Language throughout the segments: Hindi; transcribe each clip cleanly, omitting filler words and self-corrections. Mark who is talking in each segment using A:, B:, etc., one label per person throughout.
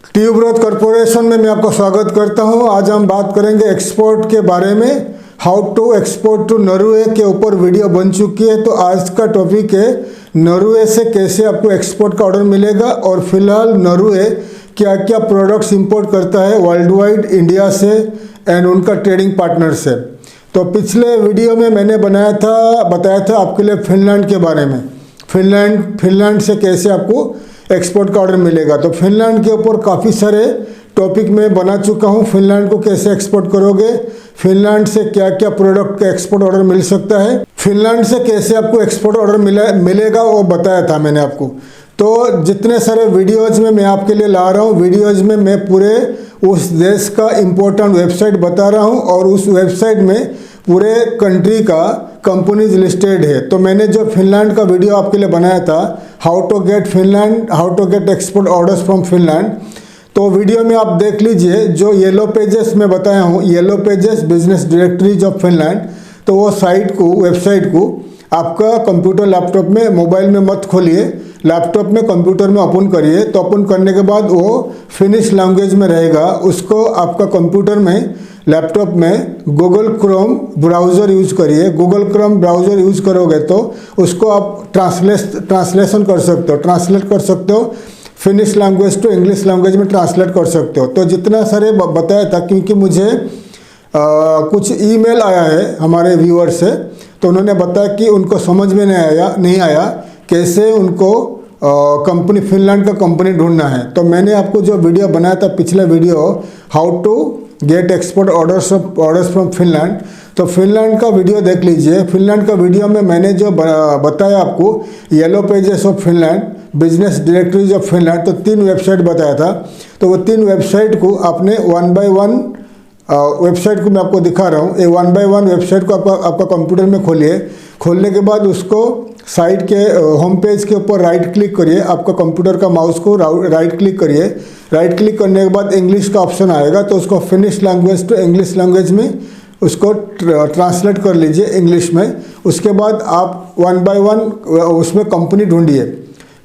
A: ट्यूबरोज कॉरपोरेशन में मैं आपका स्वागत करता हूं। आज हम बात करेंगे एक्सपोर्ट के बारे में। How to export to Norway के ऊपर वीडियो बन चुकी है। तो आज का टॉपिक है नॉर्वे से कैसे आपको एक्सपोर्ट का ऑर्डर मिलेगा और फिलहाल नॉर्वे क्या क्या प्रोडक्ट्स इंपोर्ट करता है वर्ल्ड वाइड इंडिया से एंड उनका ट्रेडिंग पार्टनर से। तो पिछले वीडियो में मैंने बताया था आपके लिए फिनलैंड के बारे में। फिनलैंड से कैसे आपको एक्सपोर्ट का ऑर्डर मिलेगा। तो फिनलैंड के ऊपर काफ़ी सारे टॉपिक मैं बना चुका हूँ। फिनलैंड को कैसे एक्सपोर्ट करोगे, फिनलैंड से क्या क्या प्रोडक्ट का एक्सपोर्ट ऑर्डर मिल सकता है, फिनलैंड से कैसे आपको एक्सपोर्ट ऑर्डर मिलेगा वो बताया था मैंने आपको। तो जितने सारे वीडियोज़ में मैं आपके लिए ला रहा हूँ, वीडियोज़ में मैं पूरे उस देश का इम्पोर्टेंट वेबसाइट बता रहा हूँ और उस वेबसाइट में पूरे कंट्री का कंपनीज लिस्टेड है। तो मैंने जो फिनलैंड का वीडियो आपके लिए बनाया था, how to get export orders from Finland, तो वीडियो में आप देख लीजिए। जो येलो पेजेस में बताया हूँ, yellow pages business directories of Finland, तो वो वेबसाइट को आपका कंप्यूटर लैपटॉप में, मोबाइल में मत खोलिए, लैपटॉप में कंप्यूटर में ओपन करिए। तो ओपन करने के बाद वो फिनिश लैंग्वेज में रहेगा। उसको आपका कंप्यूटर में, लैपटॉप में गूगल क्रोम ब्राउज़र यूज़ करिए। गूगल क्रोम ब्राउज़र यूज़ करोगे तो उसको आप ट्रांसलेट कर सकते हो, Finnish language to English language में ट्रांसलेट कर सकते हो। तो जितना सारे बताया था, क्योंकि मुझे कुछ ईमेल आया है हमारे व्यूअर से, तो उन्होंने बताया कि उनको समझ में नहीं आया कैसे उनको कंपनी, फिनलैंड का कंपनी ढूंढना है। तो मैंने आपको जो वीडियो बनाया था, पिछला video, how to get export orders from Finland, तो फिनलैंड का वीडियो देख लीजिए। फिनलैंड का वीडियो में मैंने जो बताया आपको, yellow pages of Finland, business directories of Finland, तो 3 वेबसाइट बताया था। तो वो 3 वेबसाइट को आपने 1 by 1 वेबसाइट को मैं आपको दिखा रहा हूँ। ये 1 by 1 वेबसाइट को आपका कंप्यूटर में खोलिए। खोलने के बाद उसको साइट के होम पेज के ऊपर राइट क्लिक करिए। आपका कंप्यूटर का माउस को राइट क्लिक करिए। राइट क्लिक करने के बाद इंग्लिश का ऑप्शन आएगा, तो उसको Finnish language to English language में उसको ट्रांसलेट कर लीजिए इंग्लिश में। उसके बाद आप 1 by 1 उसमें कंपनी ढूंढिए।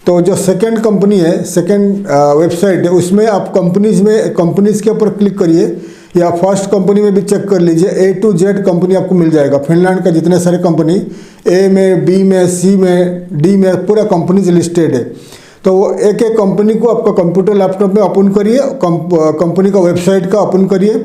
A: तो जो सेकंड कंपनी है, सेकंड वेबसाइट है, उसमें आप कंपनीज के ऊपर क्लिक करिए, या फर्स्ट कंपनी में भी चेक कर लीजिए। A to Z कंपनी आपको मिल जाएगा। फिनलैंड का जितने सारे कंपनी, A में, B में, C में, D में, पूरा कंपनीज लिस्टेड है। तो वो एक एक कंपनी को आपका कंप्यूटर लैपटॉप में ओपन करिए, कंपनी का वेबसाइट का ओपन करिए।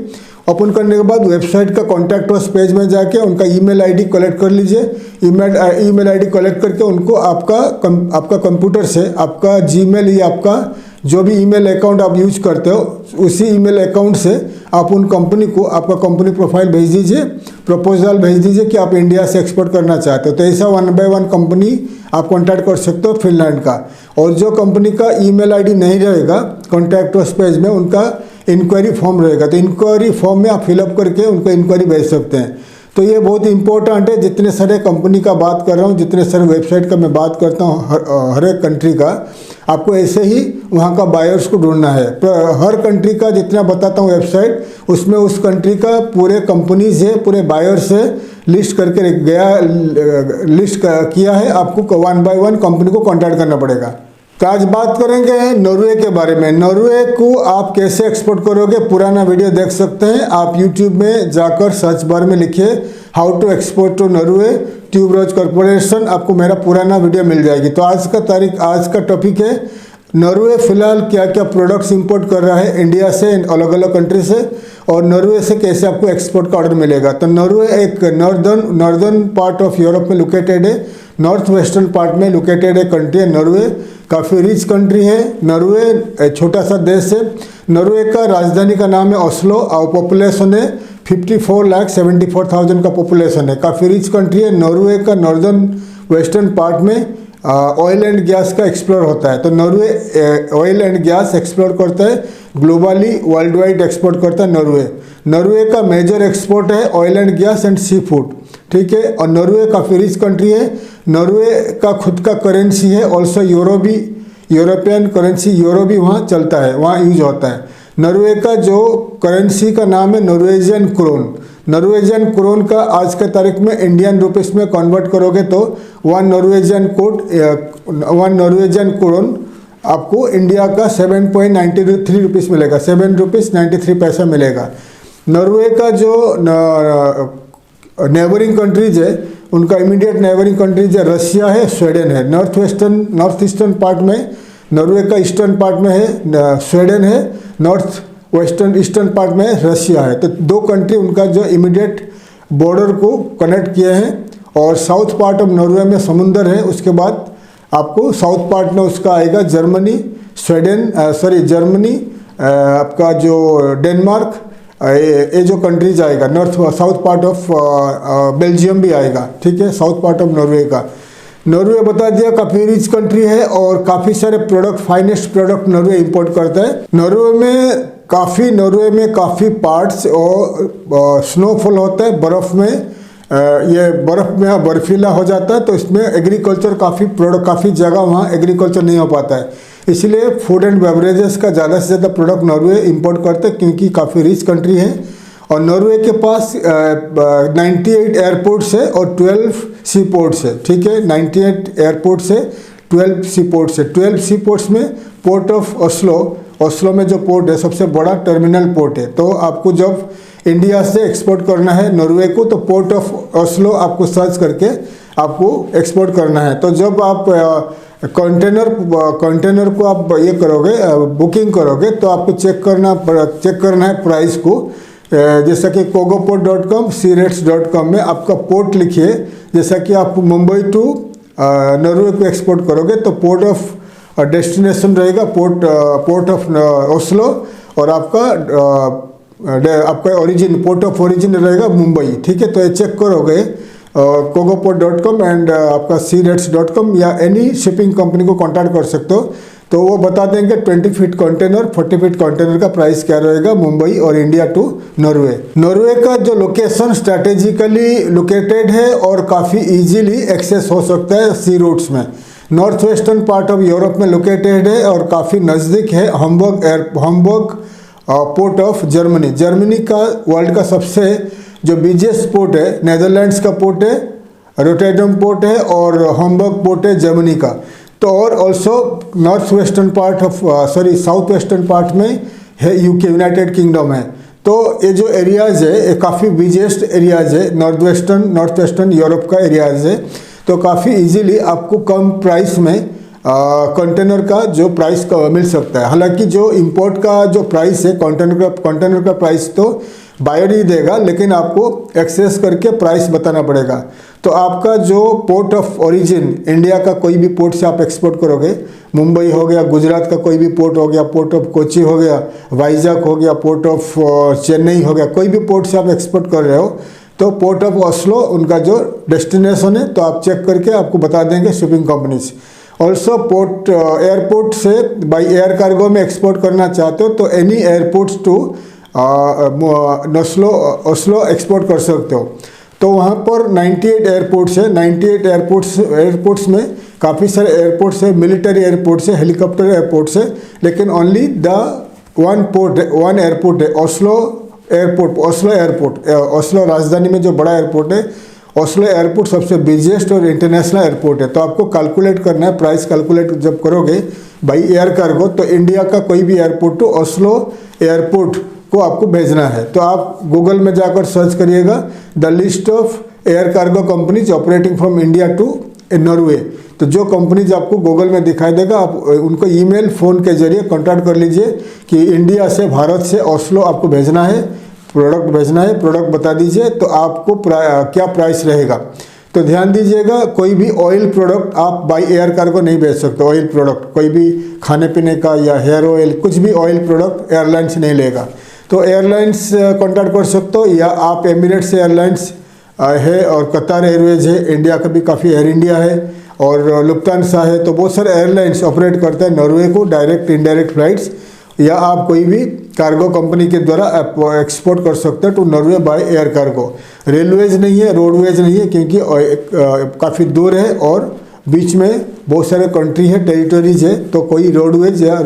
A: ओपन करने के बाद वेबसाइट का कॉन्टैक्ट अस पेज में जाके उनका ईमेल आईडी कलेक्ट कर लीजिए। ईमेल आईडी कलेक्ट करके उनको आपका कंप्यूटर से, आपका जीमेल या आपका जो भी ईमेल अकाउंट आप यूज करते हो, उसी ईमेल अकाउंट से आप उन कंपनी को आपका कंपनी प्रोफाइल भेज दीजिए, प्रपोजल भेज दीजिए कि आप इंडिया से एक्सपोर्ट करना चाहते हो। तो ऐसा 1 by 1 कंपनी आप कॉन्टैक्ट कर सकते हो फिनलैंड का। और जो कंपनी का ईमेल आईडी नहीं रहेगा कॉन्टैक्ट अस पेज में, उनका इंक्वायरी फॉर्म रहेगा। तो इंक्वायरी फॉर्म में आप फिलअप करके उनको इंक्वायरी भेज सकते हैं। तो ये बहुत इंपॉर्टेंट है। जितने सारे कंपनी का बात कर रहा हूँ, जितने सारे वेबसाइट का मैं बात करता हूँ, हर एक कंट्री का आपको ऐसे ही वहाँ का बायर्स को ढूंढना है। हर कंट्री का जितना बताता हूँ वेबसाइट, उसमें उस कंट्री का पूरे कंपनीज है, पूरे बायर्स है, लिस्ट किया है। आपको 1 by 1 कंपनी को कॉन्टैक्ट करना पड़ेगा। तो आज बात करेंगे नॉर्वे के बारे में। नॉर्वे को आप कैसे एक्सपोर्ट करोगे, पुराना वीडियो देख सकते हैं आप। यूट्यूब में जाकर सर्च बार में लिखिए how to export to Norway tuberose corporation, आपको मेरा पुराना वीडियो मिल जाएगी। तो आज का टॉपिक है नॉर्वे फिलहाल क्या क्या प्रोडक्ट्स इंपोर्ट कर रहा है इंडिया से, अलग अलग कंट्री से, और नॉर्वे से कैसे आपको एक्सपोर्ट का ऑर्डर मिलेगा। तो नॉर्वे एक नॉर्दर्न पार्ट ऑफ यूरोप में लोकेटेड है, नॉर्थ वेस्टर्न पार्ट में लोकेटेड है कंट्री है नॉर्वे। काफ़ी रिच कंट्री है नॉर्वे, छोटा सा देश है। नॉर्वे का राजधानी का नाम है ओस्लो और पॉपुलेशन है 54,74,000 का पॉपुलेशन है। काफ़ी रिच कंट्री है। नॉर्वे का नॉर्दर्न वेस्टर्न पार्ट में ऑयल एंड गैस का एक्सप्लोर होता है। तो Norway oil and gas explore करता है, ग्लोबली वर्ल्ड वाइड एक्सपोर्ट करता है नॉर्वे का मेजर एक्सपोर्ट है oil and gas and sea food, ठीक है। और नॉर्वे काफ़ी रिच कंट्री है। नॉर्वे का खुद का करेंसी है, ऑल्सो यूरोपियन करेंसी यूरो भी वहाँ चलता है, वहाँ यूज होता है। नॉर्वे का जो करेंसी का नाम है नॉर्वेजियन क्रोन। नॉर्वेजियन क्रोन का आज के तारीख में इंडियन रुपीस में कन्वर्ट करोगे तो 1 नॉर्वेजियन क्रोन आपको इंडिया का 7.93 रुपीज़ मिलेगा, 7 रुपीज़ 93 पैसा मिलेगा। नॉर्वे का जो नेबरिंग कंट्रीज है, उनका इमीडिएट नेबरिंग कंट्रीज है रशिया है, स्वीडन है। नॉर्थ ईस्टर्न पार्ट में नॉर्वे का ईस्टर्न पार्ट में है स्वीडन है, नॉर्थ वेस्टर्न ईस्टर्न पार्ट में रशिया है। तो दो कंट्री उनका जो इमीडिएट बॉर्डर को कनेक्ट किए हैं। और साउथ पार्ट ऑफ नॉर्वे में समुंदर है। उसके बाद आपको साउथ पार्ट में उसका आएगा जर्मनी, जर्मनी, आपका जो डेनमार्क, ये जो कंट्रीज आएगा। साउथ पार्ट ऑफ बेल्जियम भी आएगा, ठीक है, साउथ पार्ट ऑफ नॉर्वे का। नॉर्वे बता दिया काफ़ी रिच कंट्री है और काफ़ी सारे product, finest product Norway import करता है। नॉर्वे में काफ़ी पार्ट्स और स्नोफॉल होता है, बर्फ़ में ये बर्फ़ में बर्फीला हो जाता है। तो इसमें एग्रीकल्चर काफ़ी जगह वहाँ एग्रीकल्चर नहीं हो पाता है, इसलिए फूड एंड बेवरेजेस का ज़्यादा से ज़्यादा प्रोडक्ट नॉर्वे इंपोर्ट करते हैं, क्योंकि काफ़ी रिच कंट्री है। और नॉर्वे के पास 98 एयरपोर्ट्स है और 12 सी पोर्ट्स है, ठीक है, 98 एयरपोर्ट्स है, 12 सी पोर्ट्स है। 12 सी पोर्ट्स में पोर्ट ऑफ ओस्लो में जो पोर्ट है सबसे बड़ा टर्मिनल पोर्ट है। तो आपको जब इंडिया से एक्सपोर्ट करना है नॉर्वे को, तो पोर्ट ऑफ ओस्लो आपको सर्च करके आपको एक्सपोर्ट करना है। तो जब आप कंटेनर को आप ये करोगे, बुकिंग करोगे, तो आपको चेक करना है प्राइस को। जैसा कि kogoport.com, searates.com में आपका पोर्ट लिखिए। जैसा कि आप मुंबई टू नॉर्वे को एक्सपोर्ट करोगे तो पोर्ट ऑफ डेस्टिनेशन रहेगा पोर्ट ऑफ ओस्लो, और आपका ओरिजिन, पोर्ट ऑफ ओरिजिन रहेगा मुंबई, ठीक है। तो ये चेक करोगे kogoport.com एंड आपका searates.com या एनी शिपिंग कंपनी को कांटेक्ट कर सकते हो, तो वो बता देंगे 20 फीट कंटेनर, 40 फीट कंटेनर का प्राइस क्या रहेगा मुंबई और इंडिया टू नॉर्वे। नॉर्वे का जो लोकेशन स्ट्रैटेजिकली लोकेटेड है और काफ़ी इजीली एक्सेस हो सकता है सी रूट्स में। North western part of Europe में लोकेटेड है और काफ़ी नज़दीक है हम्बर्ग पोर्ट ऑफ जर्मनी का वर्ल्ड का सबसे जो बिगेस्ट पोर्ट है, नेदरलैंड्स का पोर्ट है, रोटरडम पोर्ट है और हम्बर्ग पोर्ट है जर्मनी का। तो और ऑल्सो साउथ वेस्टर्न पार्ट में है यूके, यूनाइटेड किंगडम है। तो ये जो एरियाज़ है ये काफ़ी बिगेस्ट एरियाज़ है, नॉर्थ वेस्टर्न यूरोप का एरियाज़ है। तो काफ़ी इजीली आपको कम प्राइस में कंटेनर का जो प्राइस का मिल सकता है। हालांकि जो इंपोर्ट का जो प्राइस है कंटेनर का प्राइस तो बायर ही देगा, लेकिन आपको एक्सेस करके प्राइस बताना पड़ेगा। तो आपका जो पोर्ट ऑफ ओरिजिन, इंडिया का कोई भी पोर्ट से आप एक्सपोर्ट करोगे, मुंबई हो गया, गुजरात का कोई भी पोर्ट हो गया, पोर्ट ऑफ कोची हो गया, वाइजैक हो गया, पोर्ट ऑफ चेन्नई हो गया, कोई भी पोर्ट से आप एक्सपोर्ट कर रहे हो, तो पोर्ट ऑफ ओस्लो उनका जो डेस्टिनेशन है, तो आप चेक करके आपको बता देंगे शिपिंग कंपनीज। ऑल्सो एयरपोर्ट से बाई एयर कार्गो में एक्सपोर्ट करना चाहते हो तो any airports to Oslo export कर सकते हो। तो वहाँ पर 98 एयरपोर्ट्स है। 98 एयरपोर्ट्स में काफ़ी सारे एयरपोर्ट्स है, मिलिट्री एयरपोर्ट्स है, हेलीकॉप्टर एयरपोर्ट्स है, लेकिन ओनली वन एयरपोर्ट है ओस्लो एयरपोर्ट। ओस्लो राजधानी में जो बड़ा एयरपोर्ट है, ओस्लो एयरपोर्ट सबसे बिगेस्ट और इंटरनेशनल एयरपोर्ट है। तो आपको कैलकुलेट करना है, प्राइस कैलकुलेट जब करोगे बाई एयर कार्गो, तो इंडिया का कोई भी एयरपोर्ट टू ओस्लो एयरपोर्ट को आपको भेजना है। तो आप गूगल में जाकर सर्च करिएगा the list of air cargo companies operating from India to Norway. तो जो कंपनीज आपको गूगल में दिखाई देगा, आप उनको ईमेल, फ़ोन के जरिए कॉन्टैक्ट कर लीजिए कि इंडिया से, भारत से ओस्लो आपको भेजना है, प्रोडक्ट बता दीजिए, तो आपको क्या प्राइस रहेगा। तो ध्यान दीजिएगा, कोई भी ऑयल प्रोडक्ट आप बाई एयर कार्गो नहीं भेज सकते। ऑयल प्रोडक्ट कोई भी खाने पीने का या हेयर ऑयल, कुछ भी ऑयल प्रोडक्ट एयरलाइंस नहीं लेगा। तो एयरलाइंस कॉन्टैक्ट कर सकते हो, या आप एमिरेट्स एयरलाइंस है और कतार एयरवेज है, इंडिया का भी काफ़ी एयर इंडिया है और लुफ्तांसा है। तो बहुत सारे एयरलाइंस ऑपरेट करते हैं नॉर्वे को, डायरेक्ट इनडायरेक्ट फ्लाइट्स, या आप कोई भी कार्गो कंपनी के द्वारा आप एक्सपोर्ट कर सकते हो to Norway by air cargo. Railways नहीं है, रोडवेज नहीं है, क्योंकि काफ़ी दूर है और बीच में बहुत सारे कंट्री है, टेरिटरीज है, तो कोई रोडवेज या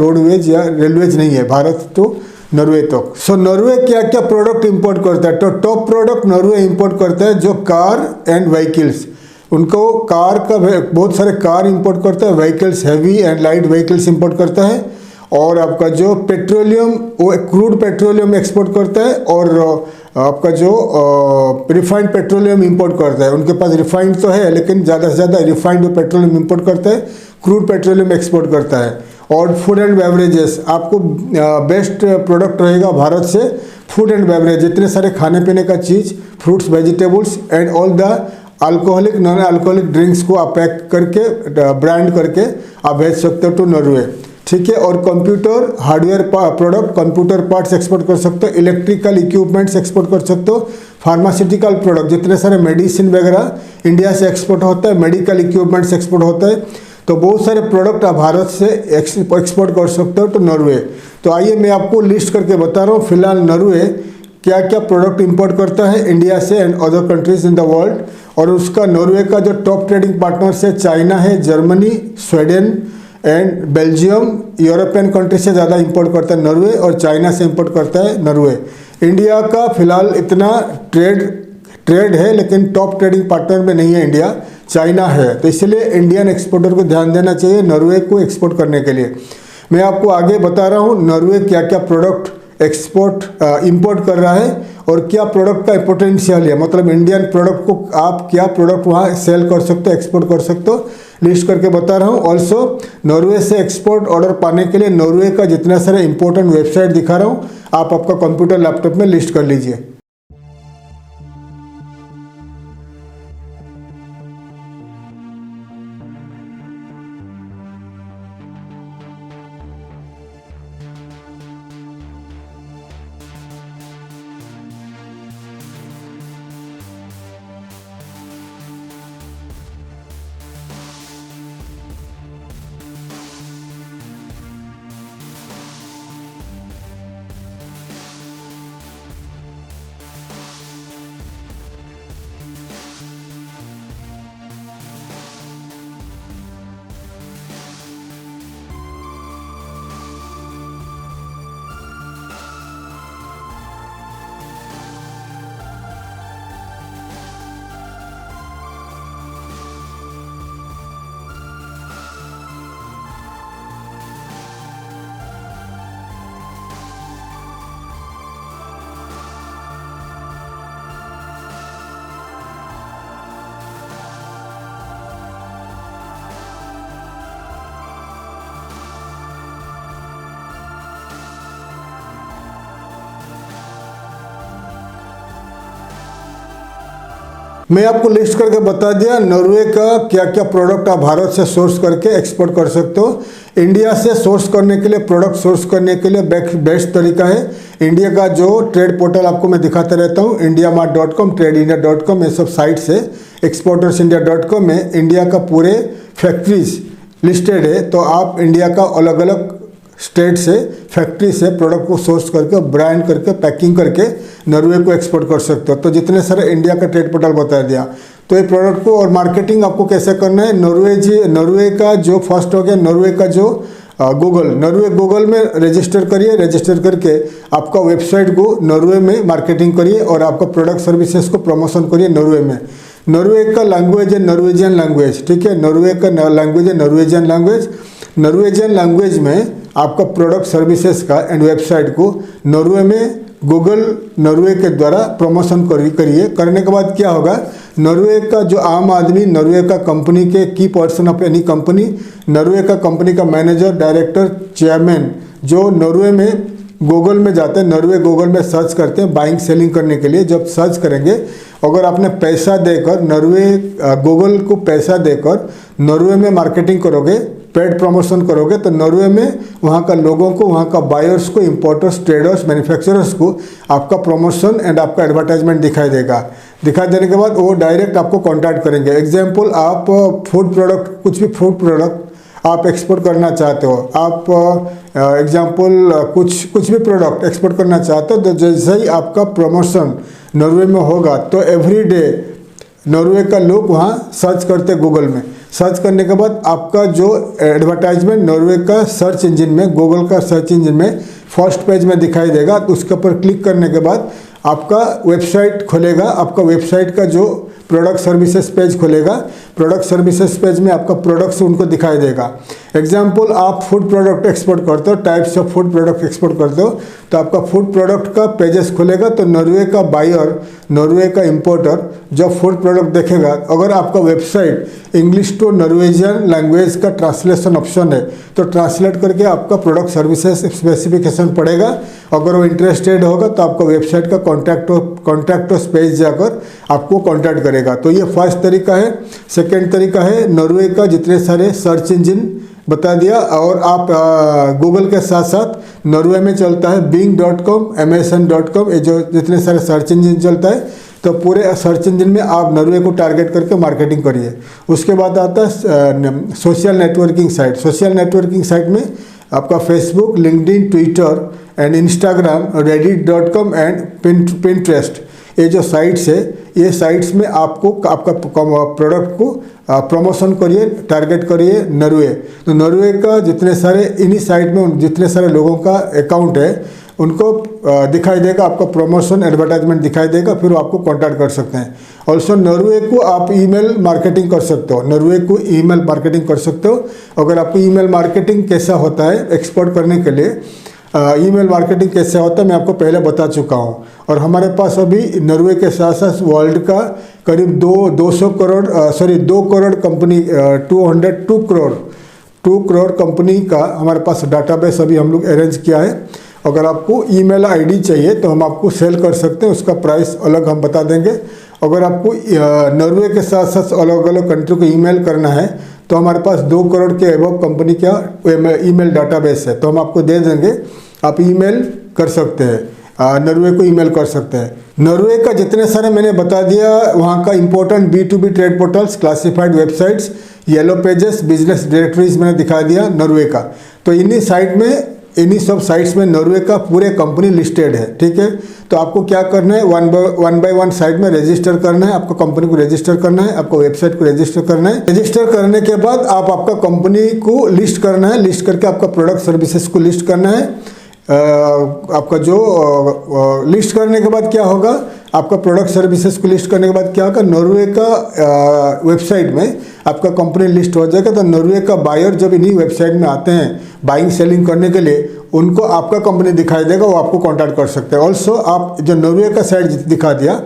A: रेलवेज नहीं है भारत टू नॉर्वे तक। सो नॉर्वे क्या क्या प्रोडक्ट इंपोर्ट करता है? तो टॉप प्रोडक्ट नॉर्वे इंपोर्ट करता है जो कार एंड व्हीकल्स, उनको कार का बहुत सारे कार इंपोर्ट करता है, vehicles heavy and light vehicles import करता है, और आपका जो पेट्रोलियम वो क्रूड पेट्रोलियम एक्सपोर्ट करता है, और आपका जो रिफाइंड पेट्रोलियम इंपोर्ट करता है। उनके पास रिफाइंड तो है लेकिन ज़्यादा से ज़्यादा रिफाइंड पेट्रोलियम इंपोर्ट करता है, क्रूड पेट्रोलियम एक्सपोर्ट करता है। और फूड एंड बेवरेजेस, आपको बेस्ट प्रोडक्ट रहेगा भारत से फूड एंड बेवरेज, जितने सारे खाने पीने का चीज़, fruits, vegetables and all the alcoholic non alcoholic drinks को आप पैक करके ब्रांड करके आप भेज सकते हो टू नॉर्वे, ठीक है। और computer hardware product, computer parts export कर सकते हो, इलेक्ट्रिकल इक्विपमेंट्स एक्सपोर्ट कर सकते हो, फार्मास्यूटिकल प्रोडक्ट, जितने सारे मेडिसिन वगैरह इंडिया से एक्सपोर्ट होता है, मेडिकल इक्विपमेंट्स एक्सपोर्ट होता है, तो बहुत सारे प्रोडक्ट आप भारत से एक्सपोर्ट कर सकते हो टू नॉर्वे। तो आइए मैं आपको लिस्ट करके बता रहा हूँ फिलहाल नॉर्वे क्या क्या प्रोडक्ट इंपोर्ट करता है इंडिया से and other countries in the world. और उसका नॉर्वे का जो टॉप ट्रेडिंग पार्टनर्स है चाइना है, Germany, Sweden and Belgium, European country से ज़्यादा इंपोर्ट करता है नॉर्वे, और चाइना से इंपोर्ट करता है नॉर्वे। इंडिया का फिलहाल इतना ट्रेड है लेकिन टॉप ट्रेडिंग पार्टनर में नहीं है इंडिया, चाइना है, तो इसलिए इंडियन एक्सपोर्टर को ध्यान देना चाहिए नॉर्वे को एक्सपोर्ट करने के लिए। मैं आपको आगे बता रहा हूँ नॉर्वे क्या क्या प्रोडक्ट इंपोर्ट कर रहा है और क्या प्रोडक्ट का पोटेंशियल है, मतलब इंडियन प्रोडक्ट को आप क्या प्रोडक्ट वहाँ सेल कर सकते हो, एक्सपोर्ट कर सकते हो, लिस्ट करके बता रहा हूँ। ऑल्सो नॉर्वे से एक्सपोर्ट ऑर्डर पाने के लिए नॉर्वे का जितना सारा इंपॉर्टेंट वेबसाइट दिखा रहा हूँ आप आपका कंप्यूटर लैपटॉप में लिस्ट कर लीजिए। मैं आपको लिस्ट करके बता दिया नॉर्वे का क्या क्या प्रोडक्ट आप भारत से सोर्स करके एक्सपोर्ट कर सकते हो। इंडिया से सोर्स करने के लिए, प्रोडक्ट सोर्स करने के लिए बेस्ट तरीका है इंडिया का जो ट्रेड पोर्टल आपको मैं दिखाता रहता हूँ, indiamart.com, TradeIndia.com, ये सब साइट से, exportersindia.com में इंडिया का पूरे फैक्ट्रीज लिस्टेड है। तो आप इंडिया का अलग अलग स्टेट से, फैक्ट्री से प्रोडक्ट को सोर्स करके, ब्रांड करके, पैकिंग करके नॉर्वे को एक्सपोर्ट कर सकते हो। तो जितने सारे इंडिया का ट्रेड पोर्टल बता दिया। तो ये प्रोडक्ट को और मार्केटिंग आपको कैसे करना है, नॉर्वे का जो फर्स्ट हो गया, नॉर्वे का जो गूगल में रजिस्टर करिए, रजिस्टर करके आपका वेबसाइट को नॉर्वे में मार्केटिंग करिए और आपका प्रोडक्ट सर्विसेज को प्रमोशन करिए नॉर्वे में। नॉर्वे का लैंग्वेज है नॉर्वेजियन लैंग्वेज, ठीक है, नॉर्वे का लैंग्वेज है नॉर्वेजियन लैंग्वेज। नॉर्वेजियन लैंग्वेज में आपका प्रोडक्ट सर्विसेज का एंड वेबसाइट को नॉर्वे में नॉर्वे के द्वारा प्रमोशन करिए। करने के बाद क्या होगा, नॉर्वे का जो आम आदमी, नॉर्वे का कंपनी के की person of any company, Norway का कंपनी का मैनेजर, डायरेक्टर, चेयरमैन, जो नॉर्वे में गूगल में जाते हैं, नॉर्वे गूगल में सर्च करते हैं बाइंग सेलिंग करने के लिए। जब सर्च करेंगे, अगर आपने पैसा देकर गूगल को पैसा देकर नॉर्वे में मार्केटिंग करोगे, पेड प्रमोशन करोगे, तो नॉर्वे में वहाँ का लोगों को, वहाँ का बायर्स को, इंपोर्टर्स, ट्रेडर्स, मैन्युफैक्चरर्स को आपका प्रमोशन एंड आपका एडवर्टाइजमेंट दिखाई देगा। दिखाई देने के बाद वो डायरेक्ट आपको कॉन्टैक्ट करेंगे। एग्जाम्पल, आप फूड प्रोडक्ट, कुछ भी फूड प्रोडक्ट आप एक्सपोर्ट करना चाहते हो, आप एग्जाम्पल कुछ भी प्रोडक्ट एक्सपोर्ट करना चाहते हो, तो जैसे ही आपका प्रमोशन नॉर्वे में होगा तो एवरी डे नॉर्वे का लोग वहाँ सर्च करते गूगल में। सर्च करने के बाद आपका जो एडवर्टाइजमेंट नॉर्वे का सर्च इंजन में, गूगल का सर्च इंजन में फर्स्ट पेज में दिखाई देगा। तो उसके ऊपर क्लिक करने के बाद आपका वेबसाइट खुलेगा। आपका वेबसाइट का जो प्रोडक्ट सर्विसेज पेज खुलेगा। प्रोडक्ट सर्विसेज पेज में आपका प्रोडक्ट्स उनको दिखाई देगा। एग्जाम्पल, आप फूड प्रोडक्ट एक्सपोर्ट करते हो, types of food product export करते हो, तो आपका फूड प्रोडक्ट का पेजेस खुलेगा। तो नॉर्वे का बायर, नॉर्वे का इंपोर्टर जब फूड प्रोडक्ट देखेगा, अगर आपका website English to Norwegian language का ट्रांसलेशन ऑप्शन है तो ट्रांसलेट करके आपका प्रोडक्ट सर्विसेज स्पेसिफिकेशन पड़ेगा। अगर वो इंटरेस्टेड होगा तो आपका वेबसाइट का कॉन्टैक्ट पेज जाकर आपको कॉन्टैक्ट करेगा। तो ये फर्स्ट तरीका है। सेकेंड तरीका है, नॉर्वे का जितने सारे सर्च इंजिन बता दिया, और आप गूगल के साथ साथ नॉर्वे में चलता है bing.com, amazon.com, ये जो जितने सारे सर्च इंजिन चलता है, तो पूरे सर्च इंजिन में आप नॉर्वे को टारगेट करके मार्केटिंग करिए। उसके बाद आता है social networking site. Social networking site में आपका Facebook, LinkedIn, Twitter and Instagram, reddit.com and Pinterest, ये जो साइट्स है, ये साइट्स में आपको आपका प्रोडक्ट को प्रमोशन करिए, टारगेट करिए नॉर्वे। तो नॉर्वे का जितने सारे इन्हीं साइट में जितने सारे लोगों का अकाउंट है उनको दिखाई देगा, आपका प्रमोशन एडवर्टाइजमेंट दिखाई देगा, फिर वो आपको कांटेक्ट कर सकते हैं। ऑल्सो नॉर्वे को आप ईमेल मार्केटिंग कर सकते हो, नॉर्वे को ईमेल मार्केटिंग कर सकते हो। अगर आपको ईमेल मार्केटिंग कैसा होता है एक्सपोर्ट करने के लिए, ईमेल मार्केटिंग कैसे होता है मैं आपको पहले बता चुका हूँ। और हमारे पास अभी नॉर्वे के साथ साथ वर्ल्ड का करीब 2 करोड़ कंपनी, 2 करोड़ कंपनी का हमारे पास डाटाबेस अभी हम लोग अरेंज किया है। अगर आपको ईमेल आईडी चाहिए तो हम आपको सेल कर सकते हैं, उसका प्राइस अलग हम बता देंगे। अगर आपको नॉर्वे के साथ साथ अलग अलग कंट्री को ईमेल करना है तो हमारे पास 2 करोड़ के अबव कंपनी का ईमेल डाटाबेस है, तो हम आपको दे देंगे, आप ईमेल कर सकते हैं, नॉर्वे को ईमेल कर सकते हैं। नॉर्वे का जितने सारे मैंने बता दिया, वहाँ का important B2B trade portals, classified websites, yellow pages, business directories मैंने दिखा दिया नॉर्वे का। तो इन्हीं सब साइट्स में नॉर्वे का पूरे कंपनी लिस्टेड है, ठीक है। तो आपको क्या करना है, वन बाय वन साइट में रजिस्टर करना है, आपको कंपनी को रजिस्टर करना है, आपको वेबसाइट को रजिस्टर करना है। रजिस्टर करने के बाद आप आपका कंपनी को लिस्ट करना है, लिस्ट करके आपका प्रोडक्ट सर्विसेज को लिस्ट करना है। आपका जो लिस्ट करने के बाद क्या होगा, आपका प्रोडक्ट सर्विसेज को लिस्ट करने के बाद क्या होगा, नॉर्वे का वेबसाइट में आपका कंपनी लिस्ट हो जाएगा। तो नॉर्वे का बायर जब इन्हीं वेबसाइट में आते हैं बाइंग सेलिंग करने के लिए, उनको आपका कंपनी दिखाई देगा, वो आपको कांटेक्ट कर सकते हैं। ऑल्सो आप जो नॉर्वे का साइट दिखा दिया,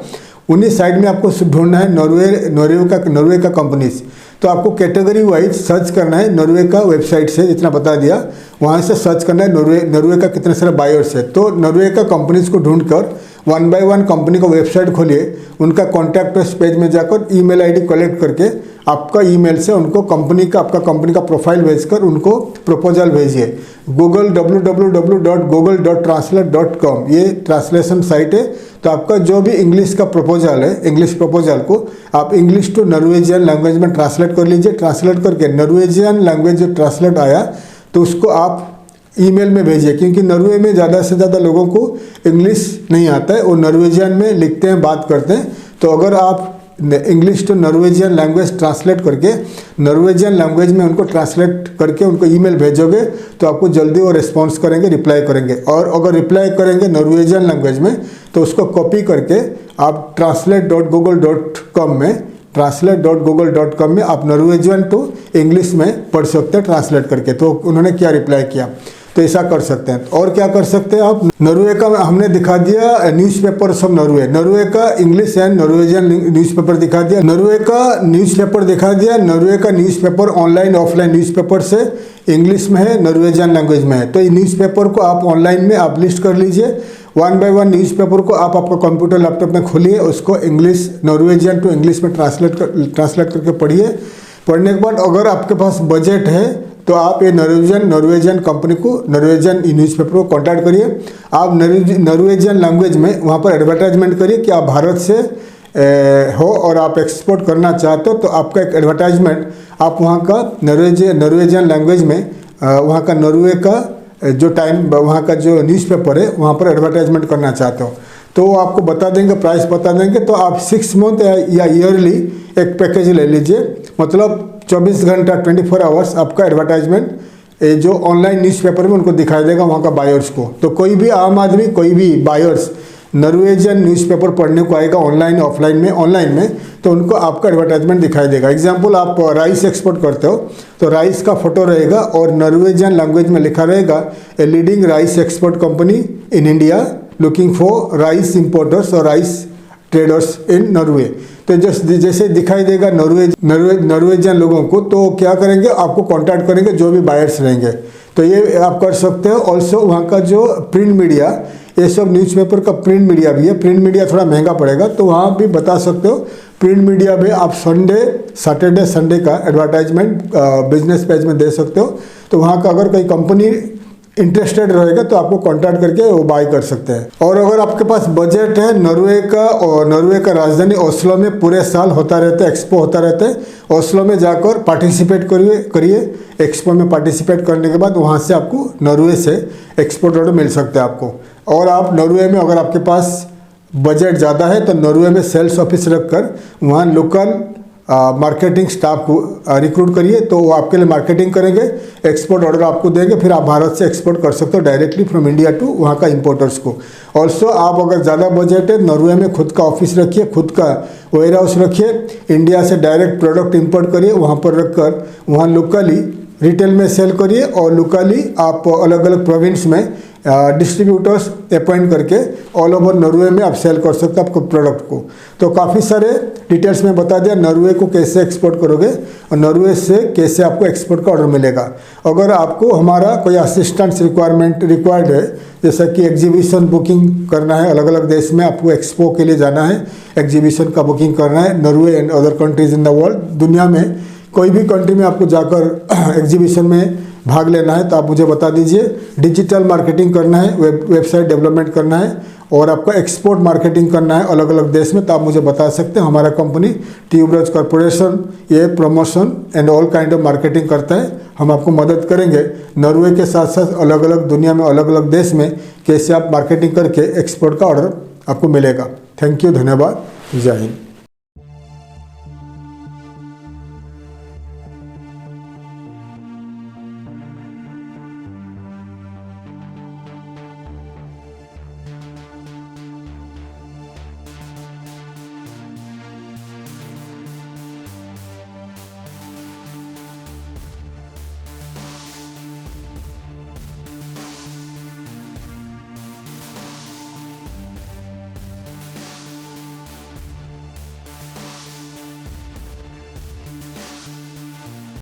A: उन्हीं साइट में आपको ढूंढना है नॉर्वे का कंपनीज। तो आपको कैटेगरी वाइज सर्च करना है, नॉर्वे का वेबसाइट से जितना बता दिया वहाँ से सर्च करना है नॉर्वे का कितने सारे बायर्स है। तो नॉर्वे का कंपनीज को ढूंढकर वन बाय वन कंपनी का वेबसाइट खोलिए, उनका कॉन्टैक्ट पेज में जाकर ईमेल आईडी कलेक्ट करके आपका ईमेल से उनको आपका कंपनी का प्रोफाइल भेजकर उनको प्रपोजल भेजिए। www.google.translate.com ये ट्रांसलेशन साइट है। तो आपका जो भी इंग्लिश का प्रपोजल है, इंग्लिश प्रपोजल को आप इंग्लिश टू नॉर्वेजियन लैंग्वेज में ट्रांसलेट कर लीजिए। ट्रांसलेट करके नॉर्वेजियन लैंग्वेज जो ट्रांसलेट आया तो उसको आप ईमेल में भेजिए, क्योंकि नॉर्वे में ज़्यादा से ज़्यादा लोगों को इंग्लिश नहीं आता है, वो नॉर्वेजियन में लिखते हैं, बात करते हैं। तो अगर आप English to Norwegian language translate करके नॉर्वेजियन लैंग्वेज में उनको ट्रांसलेट करके उनको ईमेल भेजोगे तो आपको जल्दी वो रिस्पॉन्स करेंगे, रिप्लाई करेंगे। और अगर रिप्लाई करेंगे नॉर्वेजियन लैंग्वेज में तो उसको कॉपी करके आप translate.google.com में आप नॉर्वेजियन टू इंग्लिश में पढ़ सकते हैं ट्रांसलेट करके। तो उन्होंने क्या रिप्लाई किया, तो ऐसा कर सकते हैं। और क्या कर सकते हैं आप, नॉर्वे का हमने दिखा दिया न्यूज़पेपर्स ऑफ नॉर्वे का इंग्लिश एंड नॉर्वेजियन न्यूज़पेपर दिखा दिया, नॉर्वे का न्यूज़पेपर दिखा दिया। नॉर्वे का न्यूज़पेपर ऑनलाइन ऑफलाइन न्यूज़पेपर से इंग्लिश में है, नॉर्वेजियन लैंग्वेज में है। तो ये न्यूज़पेपर को आप ऑनलाइन में आप लिस्ट कर लीजिए। वन बाय वन न्यूज़पेपर को आप आपका कंप्यूटर लैपटॉप में खोलिए, उसको इंग्लिश नॉर्वेजियन टू इंग्लिश में ट्रांसलेट करके पढ़िए। पढ़ने के बाद अगर आपके पास बजट है तो आप ये नॉर्वेजियन कंपनी को, नॉर्वेजियन न्यूज़पेपर को कांटेक्ट करिए। आप नॉर्वेजियन लैंग्वेज में वहाँ पर एडवर्टाइजमेंट करिए कि आप भारत से हो और आप एक्सपोर्ट करना चाहते हो। तो आपका एक एडवर्टाइजमेंट आप वहाँ का नॉर्वेजियन लैंग्वेज में वहाँ का नॉर्वे का जो वहाँ का जो न्यूज़पेपर है वहाँ पर एडवर्टाइजमेंट करना चाहते हो तो वो आपको बता देंगे, प्राइस बता देंगे। तो आप 6 मंथ या ईयरली एक पैकेज ले लीजिए, मतलब 24 घंटा 24 आवर्स आपका एडवर्टाइजमेंट जो ऑनलाइन न्यूज़पेपर में उनको दिखाई देगा वहाँ का बायर्स को। तो कोई भी आम आदमी, कोई भी बायर्स नॉर्वेजियन न्यूज़पेपर पढ़ने को आएगा ऑनलाइन में तो उनको आपका एडवर्टाइजमेंट दिखाई देगा। एग्जाम्पल, आप राइस एक्सपोर्ट करते हो तो राइस का फोटो रहेगा और नॉर्वेजियन लैंग्वेज में लिखा रहेगा a leading rice export company in India looking for rice importers और राइस ट्रेडर्स इन नॉर्वे। तो जैसे दिखाई देगा नॉर्वेजियन लोगों को, तो क्या करेंगे, आपको कांटेक्ट करेंगे जो भी बायर्स रहेंगे। तो ये आप कर सकते हो। ऑल्सो वहाँ का जो प्रिंट मीडिया, ये सब न्यूज़पेपर का प्रिंट मीडिया भी है। प्रिंट मीडिया थोड़ा महंगा पड़ेगा, तो वहाँ भी बता सकते हो। प्रिंट मीडिया में आप सैटरडे संडे का एडवर्टाइजमेंट बिजनेस पेज में दे सकते हो। तो वहाँ का अगर कोई कंपनी इंटरेस्टेड रहेगा तो आपको कांटेक्ट करके वो बाय कर सकते हैं। और अगर आपके पास बजट है, नॉर्वे का राजधानी ओस्लो में पूरे साल होता रहता है, एक्सपो होता रहता है। ओस्लो में जाकर पार्टिसिपेट करिए। एक्सपो में पार्टिसिपेट करने के बाद वहाँ से आपको नॉर्वे से एक्सपोर्ट ऑर्डर मिल सकता है आपको। और आप नॉर्वे में अगर आपके पास बजट ज़्यादा है तो नॉर्वे में सेल्स ऑफिस रखकर वहाँ लोकल मार्केटिंग स्टाफ को रिक्रूट करिए, तो वो आपके लिए मार्केटिंग करेंगे, एक्सपोर्ट ऑर्डर आपको देंगे, फिर आप भारत से एक्सपोर्ट कर सकते हो डायरेक्टली फ्रॉम इंडिया टू वहाँ का इंपोर्टर्स को। ऑल्सो आप अगर ज़्यादा बजट है, नॉर्वे में खुद का ऑफिस रखिए, खुद का वेयर हाउस रखिए, इंडिया से डायरेक्ट प्रोडक्ट इंपोर्ट करिए, वहाँ पर रखकर वहाँ लोकली रिटेल में सेल करिए और लोकली आप अलग अलग प्रोविंस में डिस्ट्रीब्यूटर्स अपॉइंट करके ऑल ओवर नॉर्वे में आप सेल कर सकते हो आपको प्रोडक्ट को। तो काफ़ी सारे डिटेल्स में बता दिया नॉर्वे को कैसे एक्सपोर्ट करोगे और नॉर्वे से कैसे आपको एक्सपोर्ट का ऑर्डर मिलेगा। अगर आपको हमारा कोई असिस्टेंस रिक्वायर्ड है, जैसा कि एग्जीबिशन बुकिंग करना है, अलग अलग देश में आपको एक्सपो के लिए जाना है, एग्जीबिशन का बुकिंग करना है, Norway and other countries in the world, दुनिया में कोई भी कंट्री में आपको जाकर एग्जीबिशन में भाग लेना है तो आप मुझे बता दीजिए। डिजिटल मार्केटिंग करना है, वेबसाइट डेवलपमेंट करना है और आपका एक्सपोर्ट मार्केटिंग करना है अलग अलग देश में, तो आप मुझे बता सकते हैं। हमारा कंपनी ट्यूबरोज कॉर्पोरेशन ये promotion and all kind of marketing करता है। हम आपको मदद करेंगे नॉर्वे के साथ साथ अलग अलग दुनिया में अलग अलग देश में कैसे आप मार्केटिंग करके एक्सपोर्ट का ऑर्डर आपको मिलेगा। थैंक यू, धन्यवाद, जय हिंद।